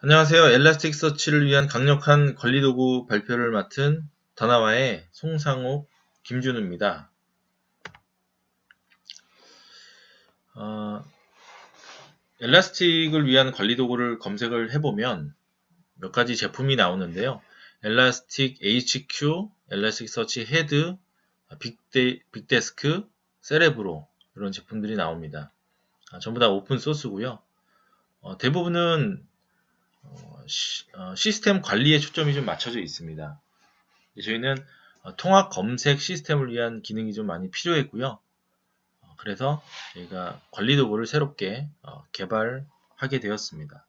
안녕하세요. 엘라스틱서치를 위한 강력한 관리도구 발표를 맡은 더나와의 송상욱, 김준우입니다. 엘라스틱을 위한 관리도구를 검색을 해보면 몇 가지 제품이 나오는데요. 엘라스틱 HQ, 엘라스틱서치 헤드, 빅데스크, 세레브로 이런 제품들이 나옵니다. 전부 다 오픈 소스고요. 대부분은 시스템 관리에 초점이 좀 맞춰져 있습니다. 저희는 통합 검색 시스템을 위한 기능이 좀 많이 필요했고요. 그래서 저희가 관리 도구를 새롭게 개발하게 되었습니다.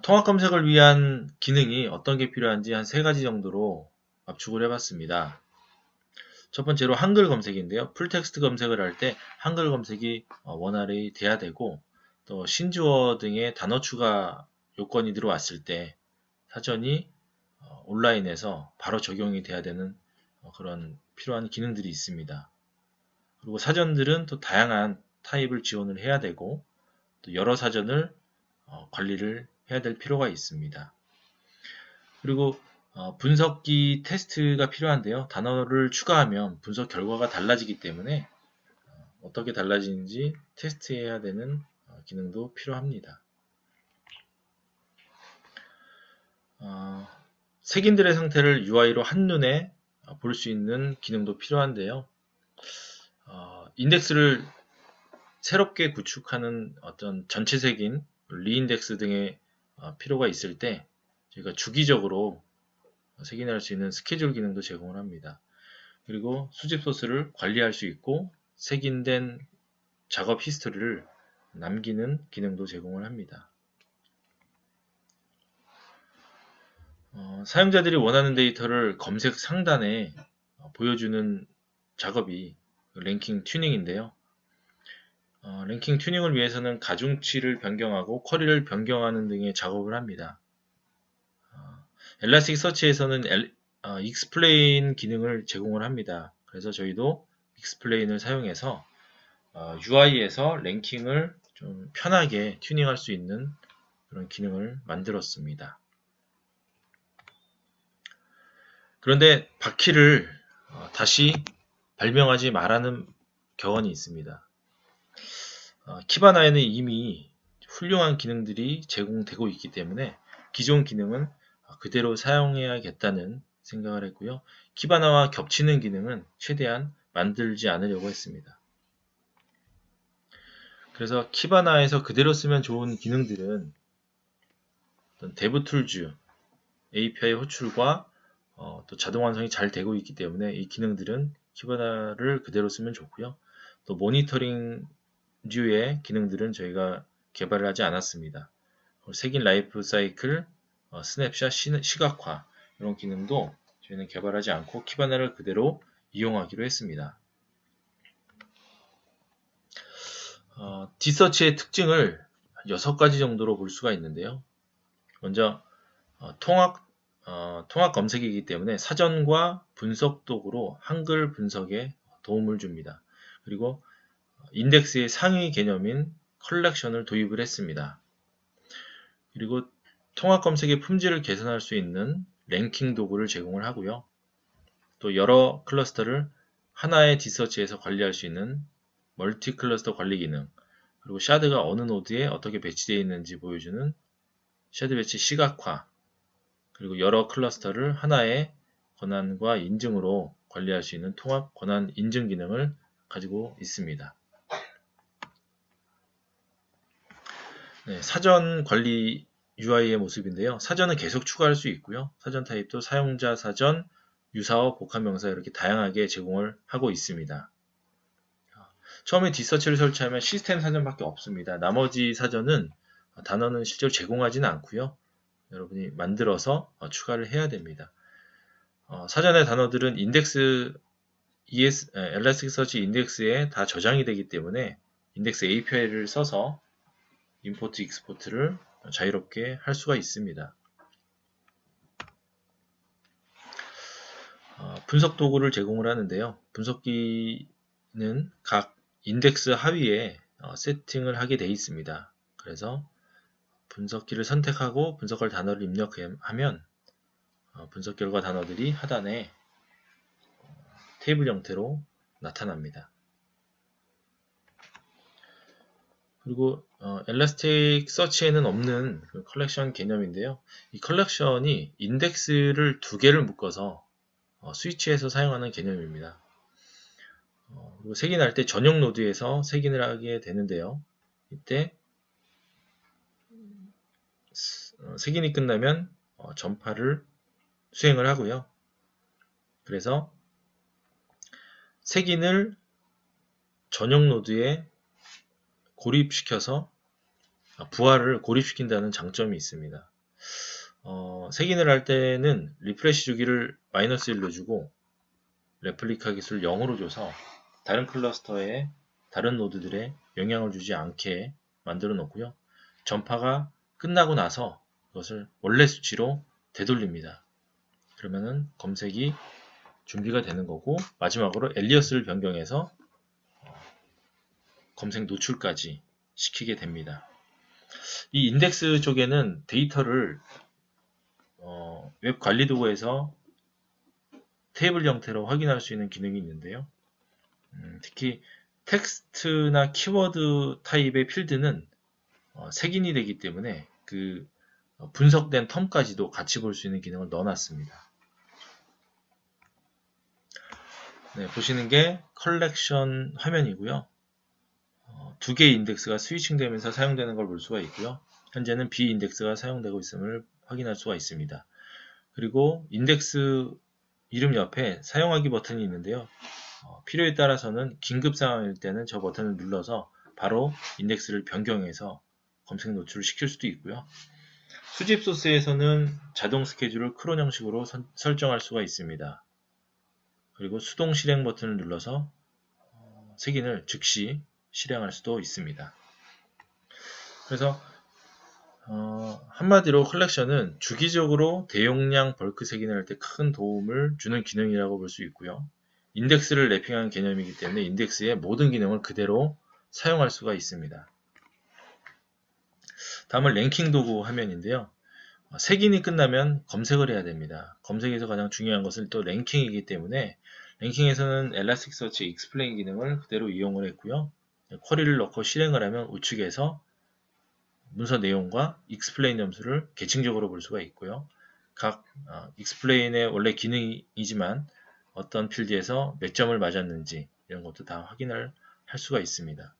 통합 검색을 위한 기능이 어떤 게 필요한지 한 3가지 정도로 압축을 해봤습니다. 첫 번째로 한글 검색인데요. 풀텍스트 검색을 할 때 한글 검색이 원활히 돼야 되고, 또 신주어 등의 단어 추가 요건이 들어왔을 때 사전이 온라인에서 바로 적용이 돼야 되는 그런 필요한 기능들이 있습니다. 그리고 사전들은 또 다양한 타입을 지원을 해야 되고, 또 여러 사전을 관리를 해야 될 필요가 있습니다. 그리고 분석기 테스트가 필요한데요. 단어를 추가하면 분석 결과가 달라지기 때문에 어떻게 달라지는지 테스트해야 되는 기능도 필요합니다. 색인들의 상태를 UI로 한눈에 볼 수 있는 기능도 필요한데요. 인덱스를 새롭게 구축하는 어떤 전체 색인 리인덱스 등의 필요가 있을 때 저희가 주기적으로 색인할 수 있는 스케줄 기능도 제공을 합니다. 그리고 수집 소스를 관리할 수 있고 색인된 작업 히스토리를 남기는 기능도 제공을 합니다. 사용자들이 원하는 데이터를 검색 상단에 보여주는 작업이 랭킹 튜닝인데요. 랭킹 튜닝을 위해서는 가중치를 변경하고 쿼리를 변경하는 등의 작업을 합니다. 엘라스틱서치에서는 익스플레인 기능을 제공을 합니다. 그래서 저희도 익스플레인을 사용해서 UI에서 랭킹을 좀 편하게 튜닝할 수 있는 그런 기능을 만들었습니다. 그런데 바퀴를 다시 발명하지 말라는 격언이 있습니다. 키바나에는 이미 훌륭한 기능들이 제공되고 있기 때문에 기존 기능은 그대로 사용해야겠다는 생각을 했고요. 키바나와 겹치는 기능은 최대한 만들지 않으려고 했습니다. 그래서 키바나에서 그대로 쓰면 좋은 기능들은 데브툴즈, API 호출과 또 자동 완성이 잘 되고 있기 때문에 이 기능들은 키바나를 그대로 쓰면 좋고요. 또 모니터링 류의 기능들은 저희가 개발을 하지 않았습니다. 색인 라이프 사이클, 스냅샷 시각화 이런 기능도 저희는 개발하지 않고 키바나를 그대로 이용하기로 했습니다. 디서치의 특징을 6가지 정도로 볼 수가 있는데요. 먼저 통합 검색이기 때문에 사전과 분석 도구로 한글 분석에 도움을 줍니다. 그리고 인덱스의 상위 개념인 컬렉션을 도입을 했습니다. 그리고 통합 검색의 품질을 개선할 수 있는 랭킹 도구를 제공을 하고요. 또 여러 클러스터를 하나의 디서치에서 관리할 수 있는 멀티 클러스터 관리 기능, 그리고 샤드가 어느 노드에 어떻게 배치되어 있는지 보여주는 샤드 배치 시각화, 그리고 여러 클러스터를 하나의 권한과 인증으로 관리할 수 있는 통합 권한 인증 기능을 가지고 있습니다. 네, 사전 관리 UI의 모습인데요. 사전은 계속 추가할 수 있고요. 사전 타입도 사용자 사전, 유사어, 복합명사 이렇게 다양하게 제공을 하고 있습니다. 처음에 디서치를 설치하면 시스템 사전밖에 없습니다. 나머지 사전은 단어는 실제로 제공하지는 않고요. 여러분이 만들어서 추가를 해야 됩니다. 사전의 단어들은 인덱스 엘라스틱서치 인덱스에 다 저장이 되기 때문에 인덱스 API를 써서 임포트, 익스포트를 자유롭게 할 수가 있습니다. 분석 도구를 제공을 하는데요. 분석기는 각 인덱스 하위에 세팅을 하게 되어 있습니다. 그래서 분석키를 선택하고 분석할 단어를 입력하면 분석 결과 단어들이 하단에 테이블 형태로 나타납니다. 그리고 엘라스틱 서치에는 없는 그 컬렉션 개념인데요. 이 컬렉션이 인덱스를 두 개를 묶어서 스위치에서 사용하는 개념입니다. 그리고 색인할 때 전용 노드에서 색인을 하게 되는데요. 이때 색인이 끝나면 전파를 수행을 하고요. 그래서 색인을 전용 노드에 고립시켜서 부하를 고립시킨다는 장점이 있습니다. 색인을 할 때는 리프레시 주기를 -1로 주고 레플리카 기술 0으로 줘서 다른 클러스터에 다른 노드들에 영향을 주지 않게 만들어 놓고요. 전파가 끝나고 나서 그것을 원래 수치로 되돌립니다. 그러면은 검색이 준비가 되는 거고 마지막으로 엘리어스를 변경해서 검색 노출까지 시키게 됩니다. 이 인덱스 쪽에는 데이터를 웹 관리 도구에서 테이블 형태로 확인할 수 있는 기능이 있는데요. 특히 텍스트나 키워드 타입의 필드는 색인이 되기 때문에 그 분석된 텀까지도 같이 볼 수 있는 기능을 넣어놨습니다. 네, 보시는 게 컬렉션 화면이고요. 두 개의 인덱스가 스위칭되면서 사용되는 걸 볼 수가 있고요. 현재는 B 인덱스가 사용되고 있음을 확인할 수가 있습니다. 그리고 인덱스 이름 옆에 사용하기 버튼이 있는데요. 필요에 따라서는 긴급 상황일 때는 저 버튼을 눌러서 바로 인덱스를 변경해서 검색 노출을 시킬 수도 있고요. 수집 소스에서는 자동 스케줄을 크론 형식으로 설정할 수가 있습니다. 그리고 수동 실행 버튼을 눌러서 색인을 즉시 실행할 수도 있습니다. 그래서 한마디로 컬렉션은 주기적으로 대용량 벌크 색인을 할 때 큰 도움을 주는 기능이라고 볼 수 있고요. 인덱스를 랩핑하는 개념이기 때문에 인덱스의 모든 기능을 그대로 사용할 수가 있습니다. 다음은 랭킹 도구 화면인데요. 색인이 끝나면 검색을 해야 됩니다. 검색에서 가장 중요한 것은 또 랭킹이기 때문에 랭킹에서는 엘라스틱서치 익스플레인 기능을 그대로 이용을 했고요. 쿼리를 넣고 실행을 하면 우측에서 문서 내용과 익스플레인 점수를 계층적으로 볼 수가 있고요. 각 익스플레인의 원래 기능이지만 어떤 필드에서 몇 점을 맞았는지 이런 것도 다 확인을 할 수가 있습니다.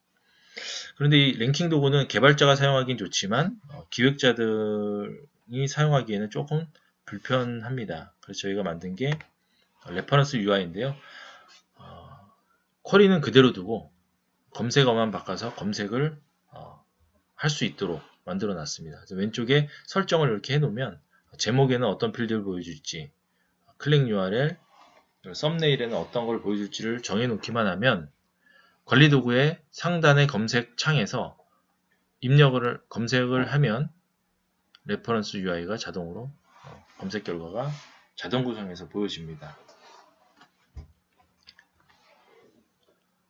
그런데 이 랭킹 도구는 개발자가 사용하기는 좋지만 기획자들이 사용하기에는 조금 불편합니다. 그래서 저희가 만든 게 레퍼런스 UI인데요. 쿼리는 그대로 두고 검색어만 바꿔서 검색을 할 수 있도록 만들어 놨습니다. 그래서 왼쪽에 설정을 이렇게 해놓으면 제목에는 어떤 필드를 보여줄지, 클릭 URL, 썸네일에는 어떤 걸 보여줄지를 정해놓기만 하면 관리 도구의 상단의 검색 창에서 검색을 하면 레퍼런스 UI가 자동으로 검색 결과가 자동 구성해서 보여집니다.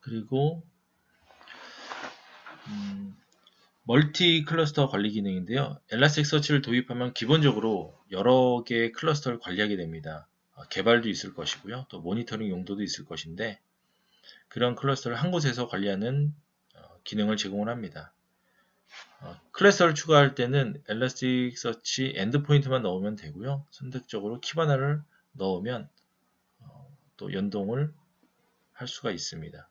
그리고 멀티 클러스터 관리 기능인데요. 엘라스틱서치를 도입하면 기본적으로 여러 개의 클러스터를 관리하게 됩니다. 개발도 있을 것이고요. 또 모니터링 용도도 있을 것인데 그런 클러스터를 한 곳에서 관리하는 기능을 제공을 합니다. 클래스를 추가할 때는 엘라스틱서치 엔드포인트만 넣으면 되고요. 선택적으로 키바나를 넣으면 또 연동을 할 수가 있습니다.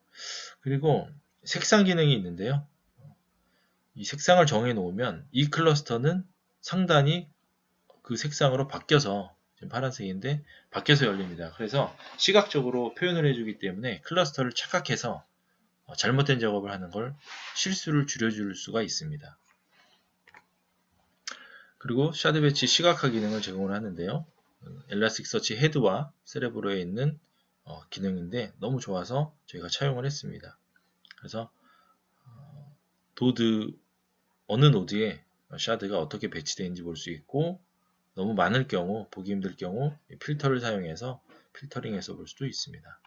그리고 색상 기능이 있는데요. 이 색상을 정해 놓으면 이 클러스터는 상단이 그 색상으로 바뀌어서 지금 파란색인데 바뀌어서 열립니다. 그래서 시각적으로 표현을 해주기 때문에 클러스터를 착각해서 잘못된 작업을 하는 걸 실수를 줄여줄 수가 있습니다. 그리고 샤드 배치 시각화 기능을 제공을 하는데요. 엘라스틱서치 헤드와 세레브로에 있는 기능인데 너무 좋아서 저희가 차용을 했습니다. 그래서 어느 노드에 샤드가 어떻게 배치되어 있는지 볼 수 있고 너무 많을 경우, 보기 힘들 경우 필터를 사용해서 필터링해서 볼 수도 있습니다.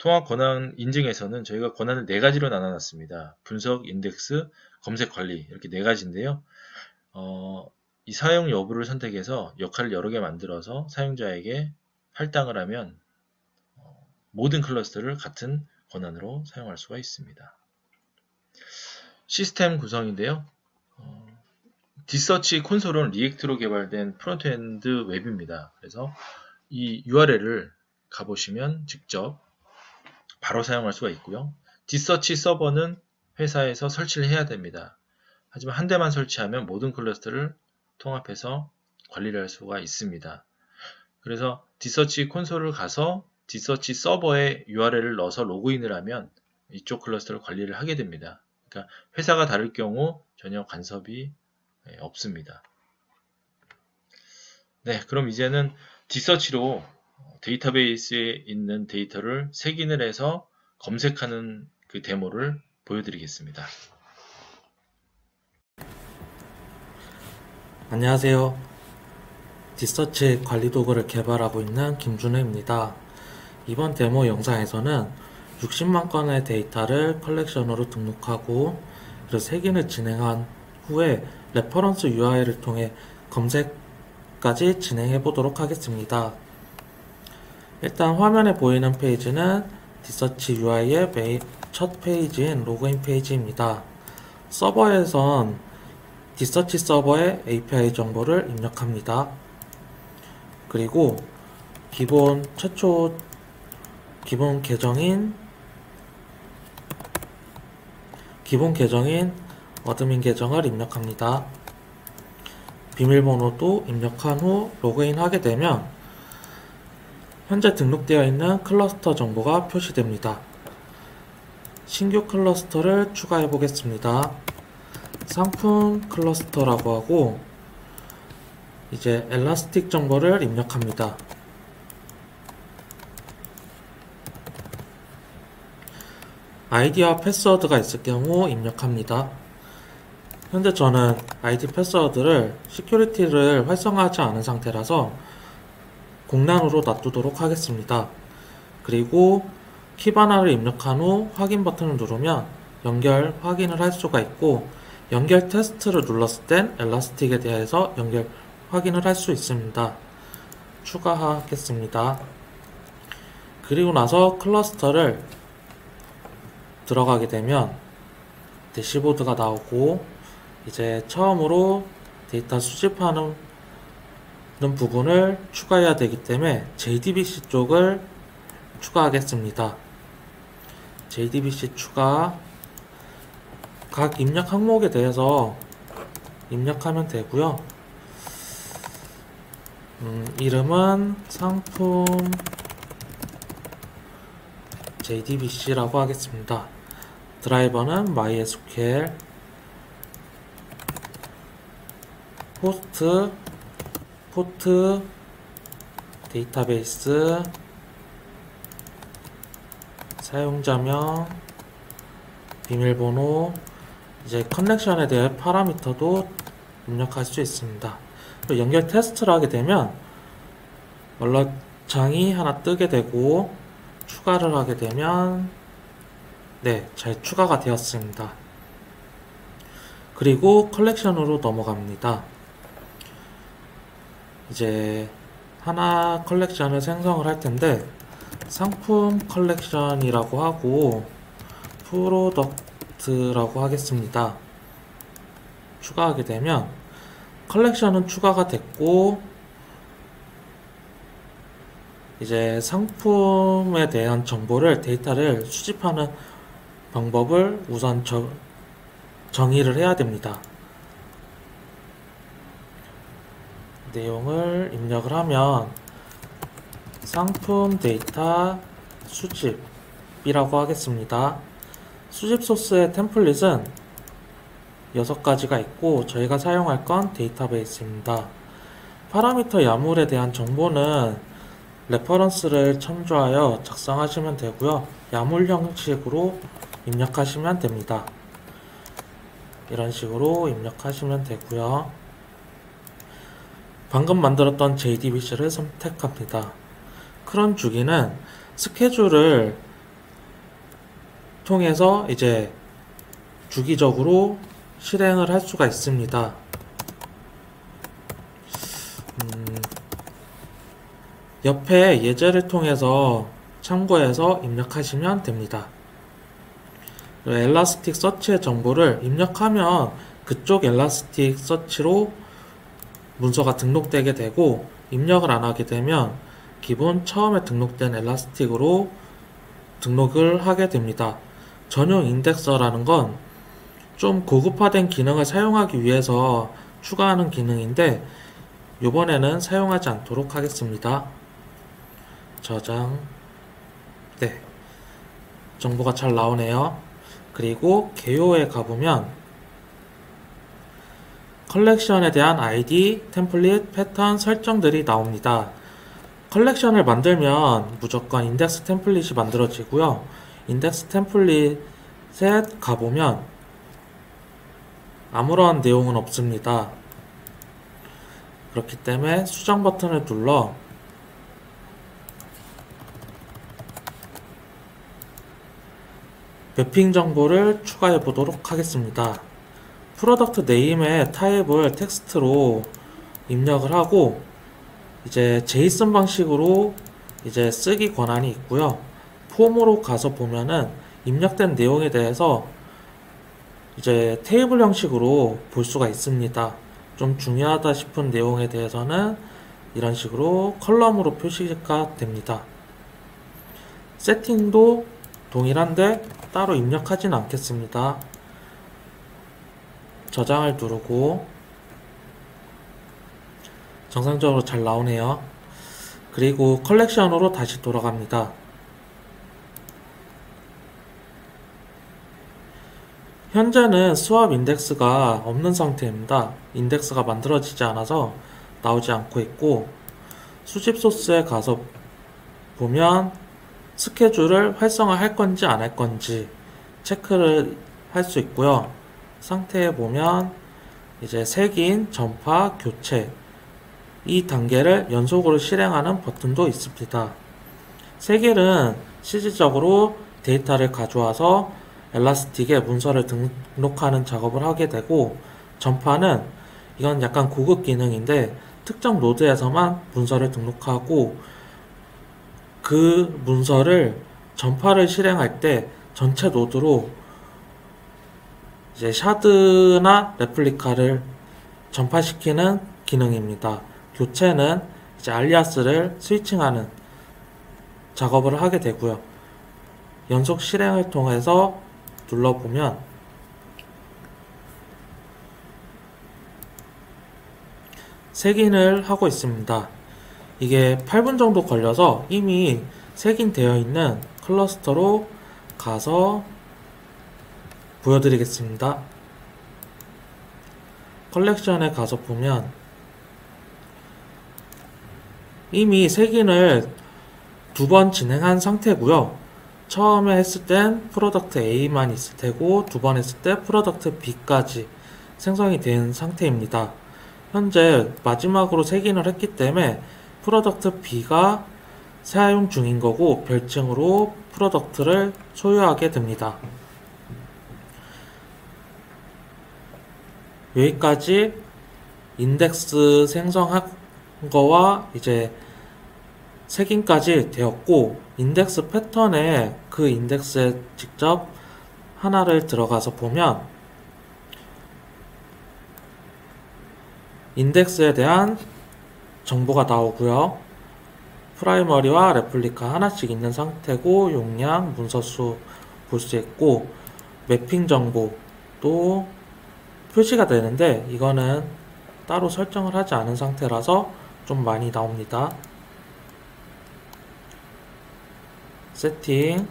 통합 권한 인증에서는 저희가 권한을 4가지로 나눠놨습니다. 분석, 인덱스, 검색, 관리 이렇게 4가지인데요. 이 사용 여부를 선택해서 역할을 여러 개 만들어서 사용자에게 할당을 하면 모든 클러스터를 같은 권한으로 사용할 수가 있습니다. 시스템 구성인데요. 디서치 콘솔은 리액트로 개발된 프론트엔드 웹입니다. 그래서 이 URL을 가보시면 직접 바로 사용할 수가 있고요. 디서치 서버는 회사에서 설치를 해야 됩니다. 하지만 한 대만 설치하면 모든 클러스터를 통합해서 관리를 할 수가 있습니다. 그래서 디서치 콘솔을 가서 디서치 서버에 URL을 넣어서 로그인을 하면 이쪽 클러스터를 관리를 하게 됩니다. 그러니까 회사가 다를 경우 전혀 간섭이 없습니다. 네, 그럼 이제는 디서치로 데이터베이스에 있는 데이터를 색인을 해서 검색하는 그 데모를 보여드리겠습니다. 안녕하세요. 디서치 관리 도구를 개발하고 있는 김준호입니다. 이번 데모 영상에서는 60만 건의 데이터를 컬렉션으로 등록하고 그리고 색인을 진행한 후에 레퍼런스 UI를 통해 검색까지 진행해 보도록 하겠습니다. 일단 화면에 보이는 페이지는 디서치 UI의 첫 페이지인 로그인 페이지입니다. 서버에선 디서치 서버의 API 정보를 입력합니다. 그리고 기본 계정인 어드민 계정을 입력합니다. 비밀번호도 입력한 후 로그인하게 되면 현재 등록되어 있는 클러스터 정보가 표시됩니다. 신규 클러스터를 추가해 보겠습니다. 상품 클러스터라고 하고 이제 엘라스틱 정보를 입력합니다. 아이디와 패스워드가 있을 경우 입력합니다. 현재 저는 아이디 패스워드를 시큐리티를 활성화하지 않은 상태라서 공란으로 놔두도록 하겠습니다. 그리고 키바나를 입력한 후 확인 버튼을 누르면 연결 확인을 할 수가 있고 연결 테스트를 눌렀을 땐 엘라스틱에 대해서 연결 확인을 할 수 있습니다. 추가하겠습니다. 그리고 나서 클러스터를 들어가게 되면 대시보드가 나오고 이제 처음으로 데이터 수집하는 부분을 추가해야 되기 때문에 JDBC 쪽을 추가하겠습니다. JDBC 추가 각 입력 항목에 대해서 입력하면 되고요. 이름은 상품 JDBC라고 하겠습니다. 드라이버는 MySQL, 호스트, 포트, 데이터베이스, 사용자명, 비밀번호, 이제 커넥션에 대한 파라미터도 입력할 수 있습니다. 연결 테스트를 하게 되면 얼럿창이 하나 뜨게 되고 추가를 하게 되면 네, 잘 추가가 되었습니다. 그리고 컬렉션으로 넘어갑니다. 이제 하나 컬렉션을 생성을 할 텐데 상품 컬렉션이라고 하고 프로덕트라고 하겠습니다. 추가하게 되면 컬렉션은 추가가 됐고 이제 상품에 대한 정보를 데이터를 수집하는 방법을 우선 정의를 해야 됩니다. 내용을 입력을 하면 상품 데이터 수집이라고 하겠습니다. 수집 소스의 템플릿은 6가지가 있고 저희가 사용할 건 데이터베이스입니다. 파라미터 야물에 대한 정보는 레퍼런스를 참조하여 작성하시면 되고요. 야물 형식으로 입력하시면 됩니다. 이런 식으로 입력하시면 되고요. 방금 만들었던 JDBC를 선택합니다. 크런 주기는 스케줄을 통해서 이제 주기적으로 실행을 할 수가 있습니다. 옆에 예제를 통해서 참고해서 입력하시면 됩니다. 엘라스틱 서치의 정보를 입력하면 그쪽 엘라스틱 서치로 문서가 등록되게 되고, 입력을 안 하게 되면 기본 처음에 등록된 엘라스틱으로 등록을 하게 됩니다. 전용 인덱서라는 건 좀 고급화된 기능을 사용하기 위해서 추가하는 기능인데, 이번에는 사용하지 않도록 하겠습니다. 저장. 네, 정보가 잘 나오네요. 그리고 개요에 가보면 컬렉션에 대한 아이디, 템플릿, 패턴 설정들이 나옵니다. 컬렉션을 만들면 무조건 인덱스 템플릿이 만들어지고요. 인덱스 템플릿에 가보면 아무런 내용은 없습니다. 그렇기 때문에 수정 버튼을 눌러 매핑 정보를 추가해 보도록 하겠습니다. 프로덕트 네임의 타입을 텍스트로 입력을 하고, 이제 제이슨 방식으로 이제 쓰기 권한이 있고요. 폼으로 가서 보면은 입력된 내용에 대해서 이제 테이블 형식으로 볼 수가 있습니다. 좀 중요하다 싶은 내용에 대해서는 이런 식으로 컬럼으로 표시가 됩니다. 세팅도 동일한데 따로 입력하진 않겠습니다. 저장을 누르고 정상적으로 잘 나오네요. 그리고 컬렉션으로 다시 돌아갑니다. 현재는 스왑 인덱스가 없는 상태입니다. 인덱스가 만들어지지 않아서 나오지 않고 있고, 수집 소스에 가서 보면 스케줄을 활성화할 건지 안 할 건지 체크를 할 수 있고요. 상태에 보면 이제 색인, 전파, 교체 이 단계를 연속으로 실행하는 버튼도 있습니다. 색일은 실질적으로 데이터를 가져와서 엘라스틱에 문서를 등록하는 작업을 하게 되고, 전파는 이건 약간 고급 기능인데 특정 노드에서만 문서를 등록하고, 그 문서를 전파를 실행할 때 전체 노드로 이제 샤드나 레플리카를 전파시키는 기능입니다. 교체는 이제 알리아스를 스위칭하는 작업을 하게 되고요. 연속 실행을 통해서 눌러보면 색인을 하고 있습니다. 이게 8분 정도 걸려서 이미 색인되어 있는 클러스터로 가서 보여드리겠습니다. 컬렉션에 가서 보면 이미 색인을 2번 진행한 상태고요. 처음에 했을 땐 프로덕트 A만 있을 테고, 2번 했을 때 프로덕트 B까지 생성이 된 상태입니다. 현재 마지막으로 색인을 했기 때문에 프로덕트 B가 사용 중인 거고, 별칭으로 프로덕트를 소유하게 됩니다. 여기까지 인덱스 생성한 거와 이제 색인까지 되었고, 인덱스 패턴에 그 인덱스에 직접 하나를 들어가서 보면 인덱스에 대한 정보가 나오고요. 프라이머리와 레플리카 하나씩 있는 상태고, 용량, 문서수 볼 수 있고, 매핑 정보도 표시가 되는데 이거는 따로 설정을 하지 않은 상태라서 좀 많이 나옵니다. 세팅,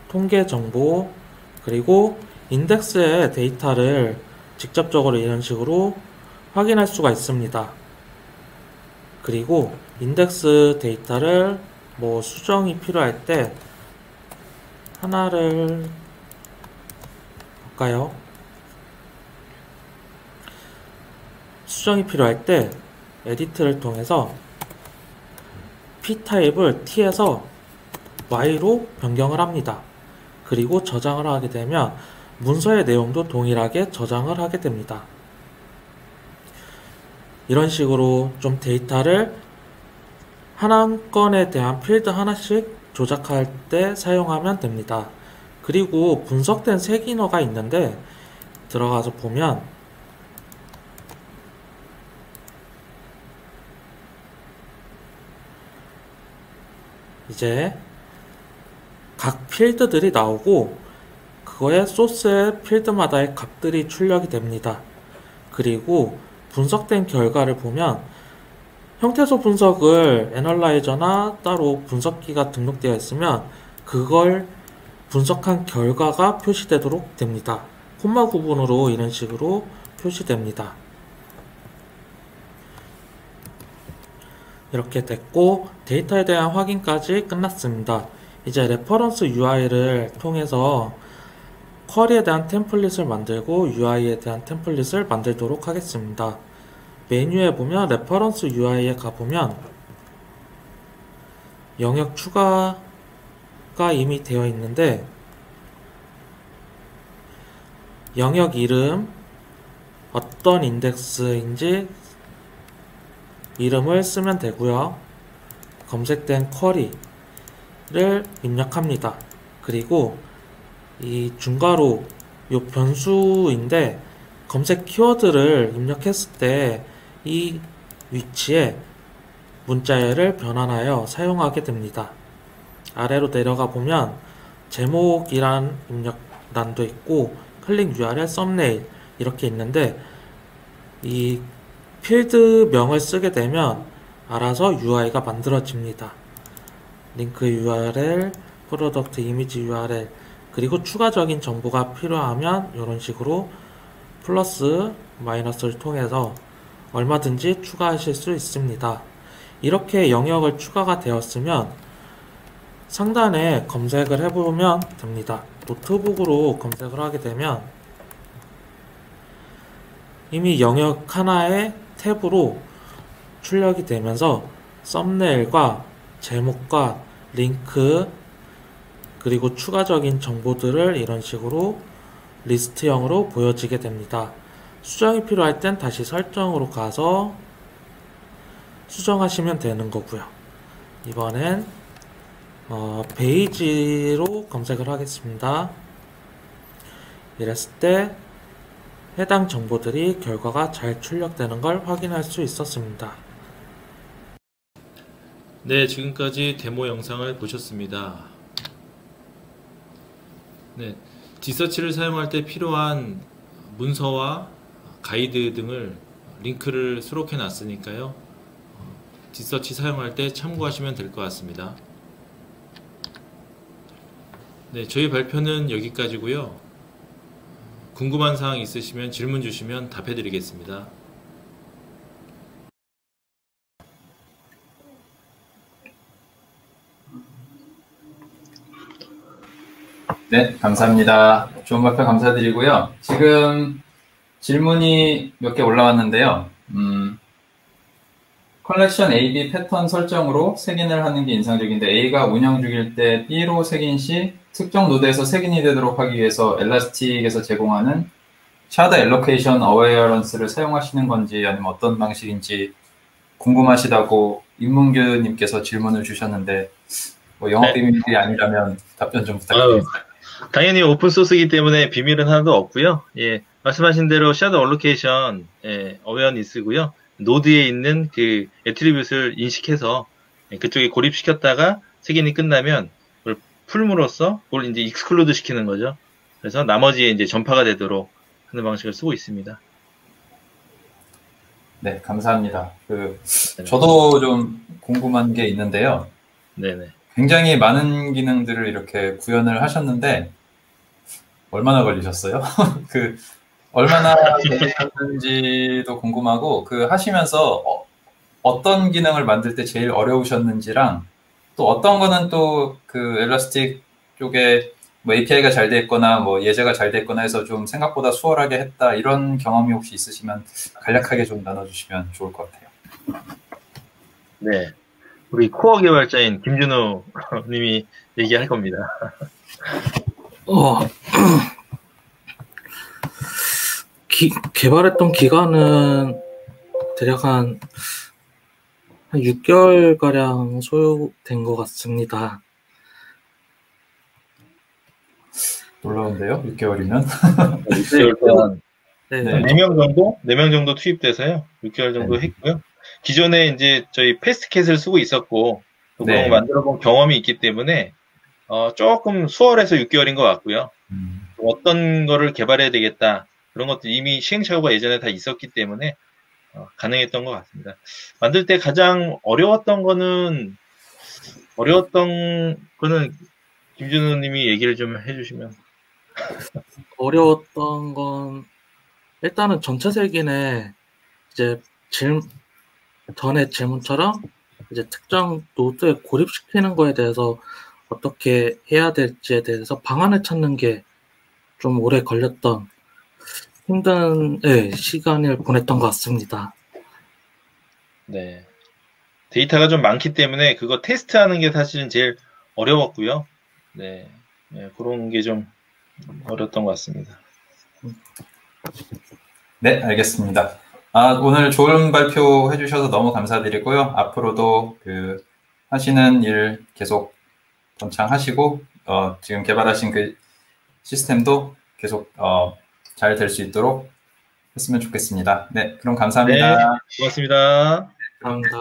통계 정보, 그리고 인덱스의 데이터를 직접적으로 이런 식으로 확인할 수가 있습니다. 그리고 인덱스 데이터를 뭐 수정이 필요할 때 하나를 볼까요? 수정이 필요할 때 에디트를 통해서 P 타입을 T에서 Y로 변경을 합니다. 그리고 저장을 하게 되면 문서의 내용도 동일하게 저장을 하게 됩니다. 이런 식으로 좀 데이터를 한 건에 대한 필드 하나씩 조작할 때 사용하면 됩니다. 그리고 분석된 색인어가 있는데 들어가서 보면 이제 각 필드들이 나오고 그거의 소스의 필드마다의 값들이 출력이 됩니다. 그리고 분석된 결과를 보면 형태소 분석을 애널라이저나 따로 분석기가 등록되어 있으면 그걸 분석한 결과가 표시되도록 됩니다. 콤마 구분으로 이런 식으로 표시됩니다. 이렇게 됐고 데이터에 대한 확인까지 끝났습니다. 이제 레퍼런스 UI를 통해서 쿼리에 대한 템플릿을 만들고 UI에 대한 템플릿을 만들도록 하겠습니다. 메뉴에 보면 레퍼런스 UI에 가보면 영역 추가가 이미 되어 있는데 영역 이름 어떤 인덱스인지 이름을 쓰면 되고요. 검색된 쿼리를 입력합니다. 그리고 이 중괄호 요 변수인데 검색 키워드를 입력했을 때 이 위치에 문자열을 변환하여 사용하게 됩니다. 아래로 내려가 보면 제목이란 입력란도 있고 클릭 URL, 썸네일 이렇게 있는데 이 필드명을 쓰게 되면 알아서 UI가 만들어집니다. 링크 URL, 프로덕트 이미지 URL 그리고 추가적인 정보가 필요하면 이런 식으로 플러스 마이너스를 통해서 얼마든지 추가하실 수 있습니다. 이렇게 영역을 추가가 되었으면 상단에 검색을 해보면 됩니다. 노트북으로 검색을 하게 되면 이미 영역 하나의 탭으로 출력이 되면서 썸네일과 제목과 링크 그리고 추가적인 정보들을 이런 식으로 리스트형으로 보여지게 됩니다. 수정이 필요할 땐 다시 설정으로 가서 수정하시면 되는 거고요. 이번엔 베이지로 검색을 하겠습니다. 이랬을 때 해당 정보들이 결과가 잘 출력되는 걸 확인할 수 있었습니다. 네, 지금까지 데모 영상을 보셨습니다. 네, 디서치를 사용할 때 필요한 문서와 가이드 등을 링크를 수록해 놨으니까요. 디서치 사용할 때 참고하시면 될 것 같습니다. 네, 저희 발표는 여기까지고요. 궁금한 사항 있으시면 질문 주시면 답해 드리겠습니다. 네, 감사합니다. 좋은 발표 감사드리고요. 지금 질문이 몇 개 올라왔는데요. 컬렉션 A, B 패턴 설정으로 색인을 하는 게 인상적인데 A가 운영 중일 때 B로 색인 시 특정 노드에서 색인이 되도록 하기 위해서 엘라스틱에서 제공하는 샤드 엘로케이션 어웨어런스를 사용하시는 건지 아니면 어떤 방식인지 궁금하시다고 임문규님께서 질문을 주셨는데 뭐 영업 비밀이 아니라면 답변 좀 부탁드립니다. 당연히 오픈소스이기 때문에 비밀은 하나도 없고요. 예, 말씀하신 대로 샤도우 얼로케이션 어웨어니스고요. 노드에 있는 그 애트리뷰트를 인식해서 그쪽에 고립시켰다가 색인이 끝나면 그걸 풀므로써 그걸 이제 익스클루드 시키는 거죠. 그래서 나머지에 이제 전파가 되도록 하는 방식을 쓰고 있습니다. 네, 감사합니다. 저도 좀 궁금한 게 있는데요. 네네. 굉장히 많은 기능들을 이렇게 구현을 하셨는데 얼마나 걸리셨어요? 얼마나 걸리셨는지도 궁금하고 하시면서 어떤 기능을 만들 때 제일 어려우셨는지랑 또 어떤 거는 또 엘라스틱 쪽에 뭐 API가 잘 돼 있거나 뭐 예제가 잘 돼 있거나 해서 좀 생각보다 수월하게 했다 이런 경험이 혹시 있으시면 간략하게 좀 나눠주시면 좋을 것 같아요. 네. 우리 코어 개발자인 김준호 님이 얘기할 겁니다. 개발했던 기간은 대략 한 6개월가량 소요된 것 같습니다. 놀라운데요? 6개월이면? 6개월 동안 네. 4명 정도 투입돼서요. 6개월 정도 했고요. 기존에 이제 저희 패스트캣을 쓰고 있었고, 또 그런 거 만들어본 경험이 있기 때문에, 조금 수월해서 6개월인 것 같고요. 어떤 거를 개발해야 되겠다. 그런 것도 이미 시행착오가 예전에 다 있었기 때문에, 가능했던 것 같습니다. 만들 때 가장 어려웠던 거는 김준호 님이 얘기를 좀 해주시면. 어려웠던 건 일단은 전체 색인에 이제 전에 질문처럼 이제 특정 노드에 고립시키는 거에 대해서 어떻게 해야 될지에 대해서 방안을 찾는 게 좀 오래 걸렸던 힘든 시간을 보냈던 것 같습니다. 네. 데이터가 좀 많기 때문에 그거 테스트하는 게 사실은 제일 어려웠고요. 네. 그런 게 좀 어려웠던 것 같습니다. 네, 알겠습니다. 오늘 좋은 발표 해주셔서 너무 감사드리고요. 앞으로도 하시는 일 계속 번창하시고, 지금 개발하신 그 시스템도 계속 잘 될 수 있도록 했으면 좋겠습니다. 네, 그럼 감사합니다. 네, 고맙습니다. 감사합니다.